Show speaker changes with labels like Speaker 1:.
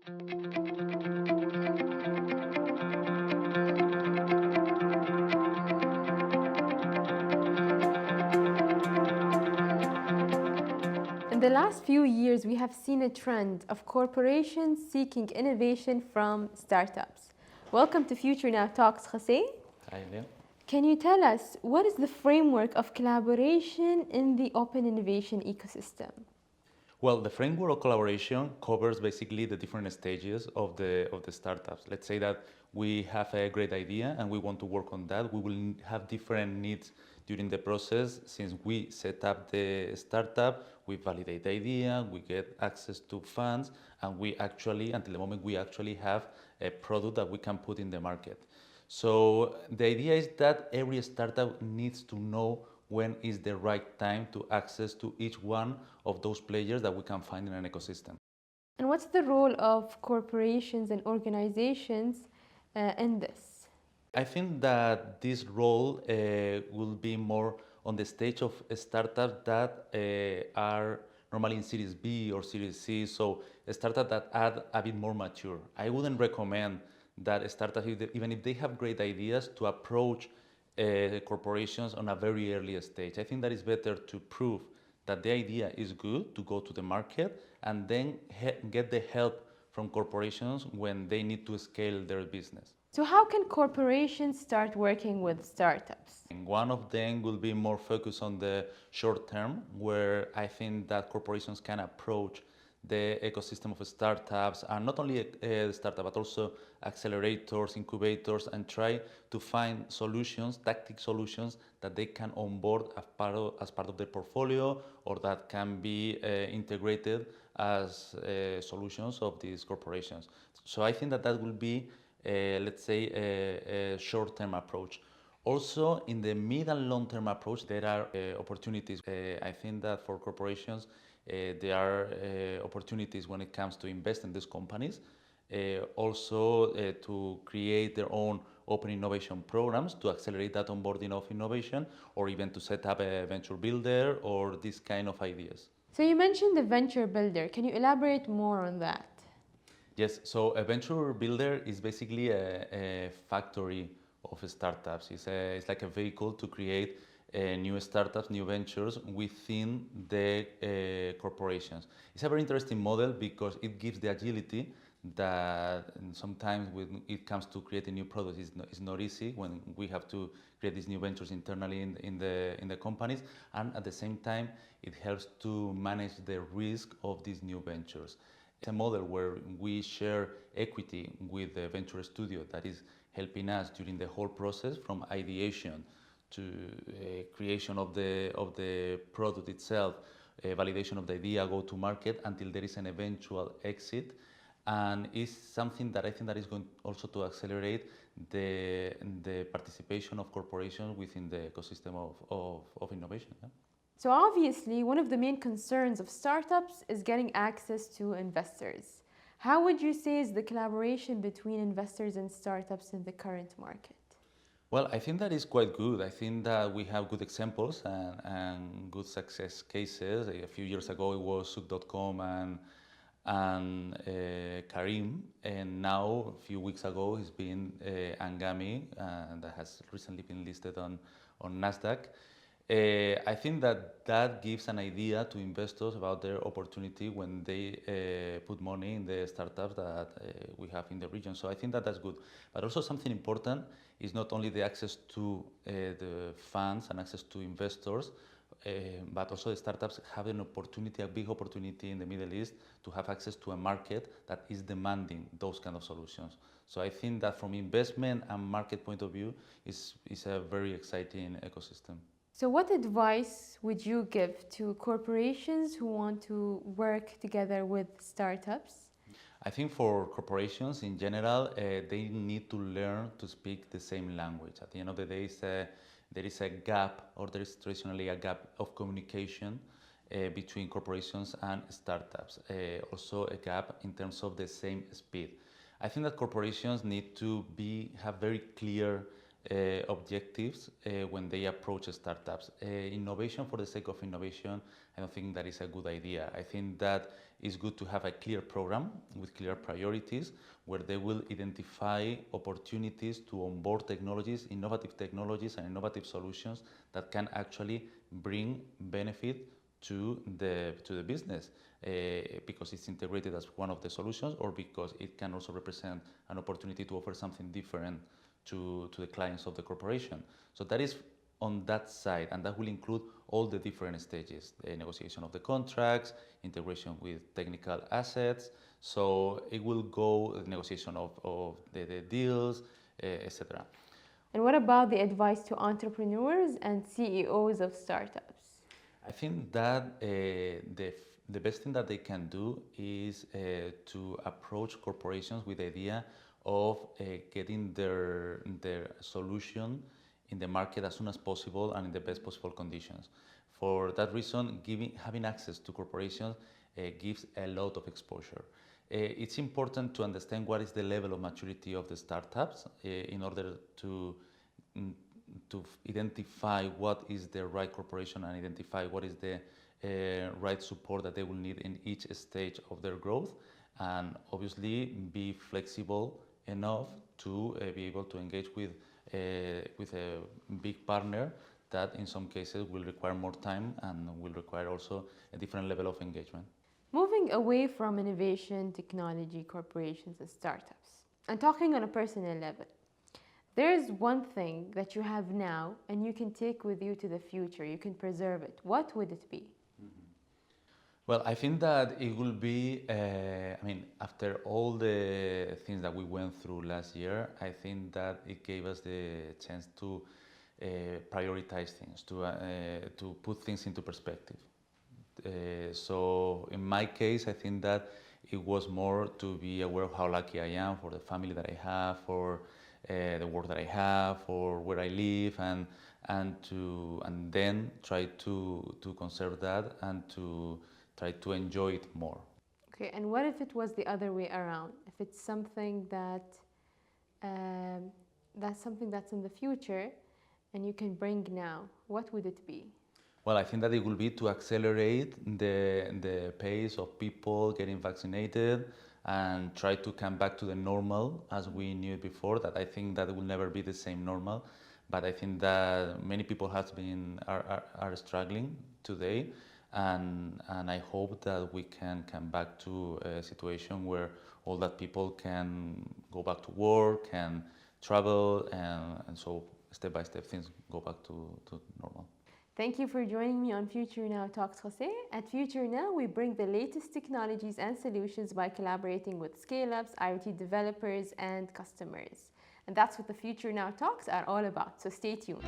Speaker 1: In the last few years, we have seen a trend of corporations seeking innovation from startups. Welcome to Future Now Talks, Jose.
Speaker 2: Hi, Leo.
Speaker 1: Can you tell us what is the framework of collaboration in the open innovation ecosystem?
Speaker 2: Well, the framework of collaboration covers basically the different stages of the startups. Let's say that we have a great idea and we want to work on that. We will have different needs during the process. Since we set up the startup, we validate the idea, we get access to funds, and we actually, until the moment we actually have a product that we can put in the market. So the idea is that every startup needs to know when is the right time to access to each one of those players that we can find in an ecosystem.
Speaker 1: And what's the role of corporations and organizations in this?
Speaker 2: I think that this role will be more on the stage of startups that are normally in Series B or Series C, so startups that are a bit more mature. I wouldn't recommend that startups, even if they have great ideas, to approach corporations on a very early stage. I think that it's better to prove that the idea is good, to go to the market, and then get the help from corporations when they need to scale their business.
Speaker 1: So, how can corporations start working with startups?
Speaker 2: And one of them will be more focused on the short term, where I think that corporations can approach the ecosystem of startups, and not only a startup, but also accelerators, incubators, and try to find solutions, tactic solutions that they can onboard as part of their portfolio, or that can be integrated as solutions of these corporations. So I think that that will be, let's say, a short-term approach. Also, in the mid and long-term approach, there are opportunities. I think that for corporations, there are opportunities when it comes to invest in these companies. Also, to create their own open innovation programs to accelerate that onboarding of innovation, or even to set up a venture builder or these kind of ideas.
Speaker 1: So, you mentioned the venture builder. Can you elaborate more on that?
Speaker 2: Yes, so a venture builder is basically a factory of startups. It's like a vehicle to create new startups, new ventures within the corporations. It's a very interesting model because it gives the agility that sometimes when it comes to creating new products is not easy when we have to create these new ventures internally in the companies, and at the same time it helps to manage the risk of these new ventures. It's a model where we share equity with the venture studio that is helping us during the whole process, from ideation to creation of the product itself, validation of the idea, go to market, until there is an eventual exit. And it's something that I think that is going also to accelerate the participation of corporations within the ecosystem of innovation. Yeah?
Speaker 1: So, obviously, one of the main concerns of startups is getting access to investors. How would you say is the collaboration between investors and startups in the current market?
Speaker 2: Well, I think that is quite good. I think that we have good examples and good success cases. A few years ago, it was Suk.com and Karim, and now a few weeks ago, it's been Angami, that has recently been listed on Nasdaq. I think that that gives an idea to investors about their opportunity when they put money in the startups that we have in the region. So I think that that's good. But also something important is not only the access to the funds and access to investors, but also the startups have an opportunity, a big opportunity in the Middle East to have access to a market that is demanding those kind of solutions. So I think that from investment and market point of view is a very exciting ecosystem.
Speaker 1: So, what advice would you give to corporations who want to work together with startups?
Speaker 2: I think for corporations in general, they need to learn to speak the same language. At the end of the day, there is a gap, or there is traditionally a gap of communication between corporations and startups. Also a gap in terms of the same speed. I think that corporations need to have very clear objectives when they approach startups. Innovation for the sake of innovation, I don't think that is a good idea. I think that it's good to have a clear program with clear priorities where they will identify opportunities to onboard technologies, innovative technologies and innovative solutions that can actually bring benefit to the business because it's integrated as one of the solutions or because it can also represent an opportunity to offer something different to the clients of the corporation. So that is on that side, and that will include all the different stages, the negotiation of the contracts, integration with technical assets. So it will go the negotiation of the deals, etc.
Speaker 1: And what about the advice to entrepreneurs and CEOs of startups?
Speaker 2: I think that the best thing that they can do is to approach corporations with the idea of getting their solution in the market as soon as possible and in the best possible conditions. For that reason, having access to corporations gives a lot of exposure. It's important to understand what is the level of maturity of the startups in order to identify what is the right corporation and identify what is the right support that they will need in each stage of their growth, and obviously be flexible enough to be able to engage with a big partner that in some cases will require more time and will require also a different level of engagement.
Speaker 1: Moving away from innovation, technology, corporations, and startups, and talking on a personal level, there is one thing that you have now and you can take with you to the future, you can preserve it. What would it be?
Speaker 2: Well, I think that it will be, after all the things that we went through last year, I think that it gave us the chance to prioritize things, to put things into perspective. So in my case, I think that it was more to be aware of how lucky I am for the family that I have, for the work that I have, for where I live, and then try to conserve that and to try to enjoy it more.
Speaker 1: Okay, and what if it was the other way around? If it's something that's something that's in the future and you can bring now, what would it be?
Speaker 2: Well, I think that it will be to accelerate the pace of people getting vaccinated and try to come back to the normal as we knew it before. That I think that will never be the same normal, but I think that many people are struggling today, and I hope that we can come back to a situation where all that people can go back to work and travel, and so step by step things go back to normal.
Speaker 1: Thank you for joining me on Future Now Talks, Jose. At Future Now, we bring the latest technologies and solutions by collaborating with scale-ups, IoT developers, and customers. And that's what the Future Now Talks are all about, so stay tuned.